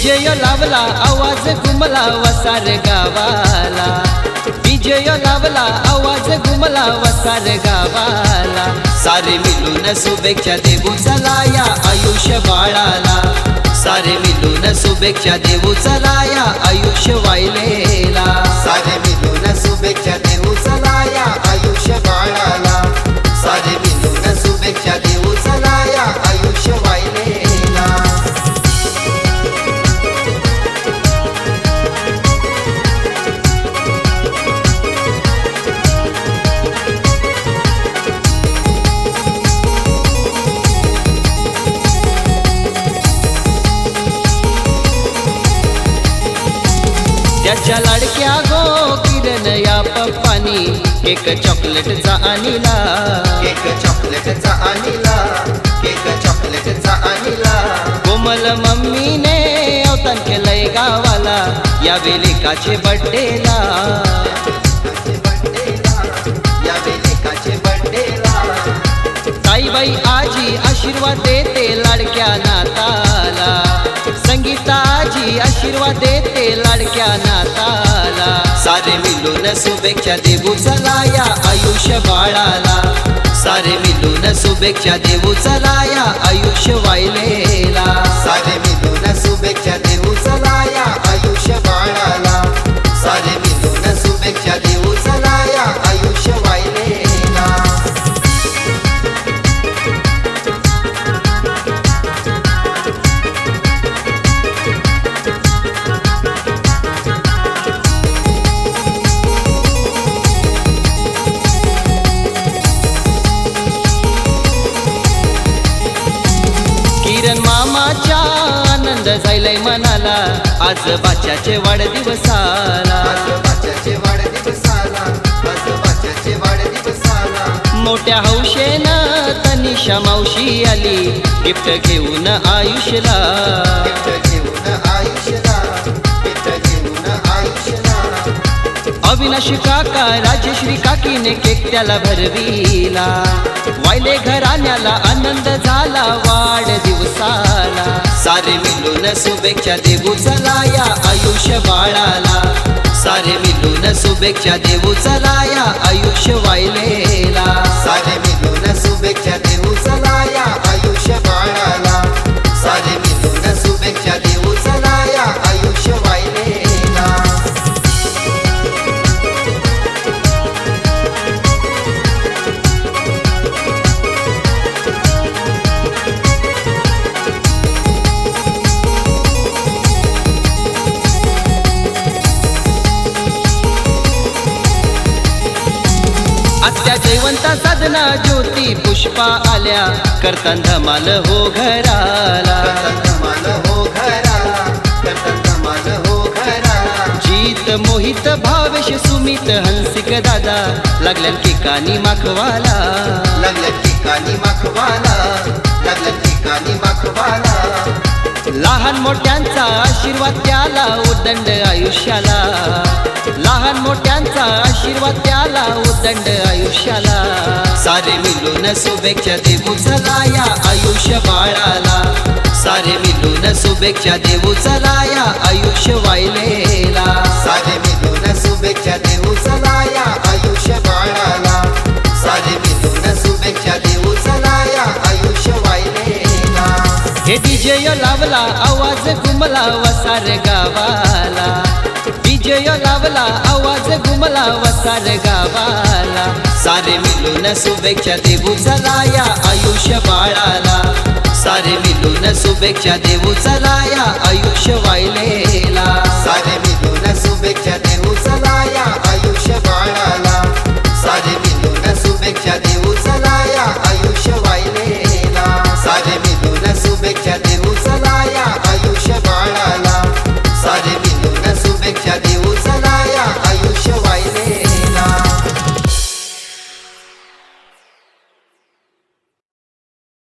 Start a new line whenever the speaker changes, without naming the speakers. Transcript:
DJ लावला आवाज घुमला वसार गावाला, डीजे लावला आवाज घुमला वसार गावाला। सारे मिळून शुभेच्छा देऊ चला या आयुष्य बाळाला, सारे मिळून शुभेच्छा देऊ चला या आयुष्य वायलेला।
सारे मिळून शुभेच्छा देऊ चला या आयुष्य बाळाला, सारे मिळून शुभेच्छा देऊ चला या आयुष्य वायलेला।
त्याच्या लाडक्या गो किरण या पप्पानी केक चॉकलेटचा आणला,
केक चॉकलेटचा आणला, केक चॉकलेटचा आणला।
कोमल मम्मीने अवतान केलंय गावाला या वेलिकाचे बड्डेला,
या वेलिकाचे बड्डेला।
ताईबाई आजी आशीर्वाद देते लाडक्या नाताला, संगीता आजी आशीर्वाद देते लाडक्या नाताला। सारे मिळून शुभेच्छा देऊ चला या आयुष्य बाळाला, सारे मिळून शुभेच्छा देऊ चला या आयुष्य वायलेला।
सारे मिळून शुभेच्छा देऊ चला या आयुष्य बाळाला, सारे मिळून शुभेच्छा देऊ चला या आयुष्य वायलेला।
किरण मामाच्या आनंद जायलाय मनाला, आज बाच्याचे वाढदिवसाला,
आज बाच्याचे वाढदिवसाला, आज बाच्याचे वाढदिवसाला।
मोठ्या हौशेनं तनिषा मावशी आली गिफ्ट घेऊन आयुष्यला,
गिफ्ट घेऊन आयुष्यला, गिफ्ट घेऊन आयुष्यला।
अविनाश काका राजश्री काकीने केक त्याला भरविला, वायले घराण्याला आनंद झाला वाढदिवसाला। सारे मिळून शुभेच्छा देऊ चला या आयुष्य बाळाला, सारे मिळून शुभेच्छा देऊ चला या आयुष्य वायलेला।
सारे मिळून शुभेच्छा देऊ चला या आयुष्य बाळाला, सारे मिळून शुभेच्छा देऊ चला या आयुष्य वायलेला।
आत्या जयवंता साधना ज्योती पुष्पा आल्या करतान धमाल हो घराला,
धमाल हो घराला, धमाल हो घराला।
जीत मोहित भावेश सुमित हंसिक दादा लागल्यान केकानी माखवाला,
लागल्या ठिकाणी माखवाला, लागल्या ठिकाणी माखवाला।
लहान मोठ्यांचा आशीर्वाद त्याला उदंड आयुष्याला, लहान मोठ्यांचा आशीर्वाद त्याला उदंड आयुष्याला। सारे मिळून शुभेच्छा देऊ चला या आयुष्य बाळाला, सारे मिळून शुभेच्छा देऊ चला या आयुष्य वायलेला।
सारे मिळून शुभेच्छा देऊ चला या आयुष्य बाळाला, सारे मिळून शुभेच्छा देऊ चला या आयुष्य वायलेला।
हे डीजे लावला आवाज घुमला वसार गावाला, डीजे लावला आवाज घुमला वसार गावाला। सारे मिळून शुभेच्छा देऊ चला या आयुष्य बाळाला, सारे मिळून शुभेच्छा देऊ चला या आयुष्य वायलेला।
सारे मिळून शुभेच्छा देऊ चला या आयुष्य बाळाला, सारे मिळून शुभेच्छा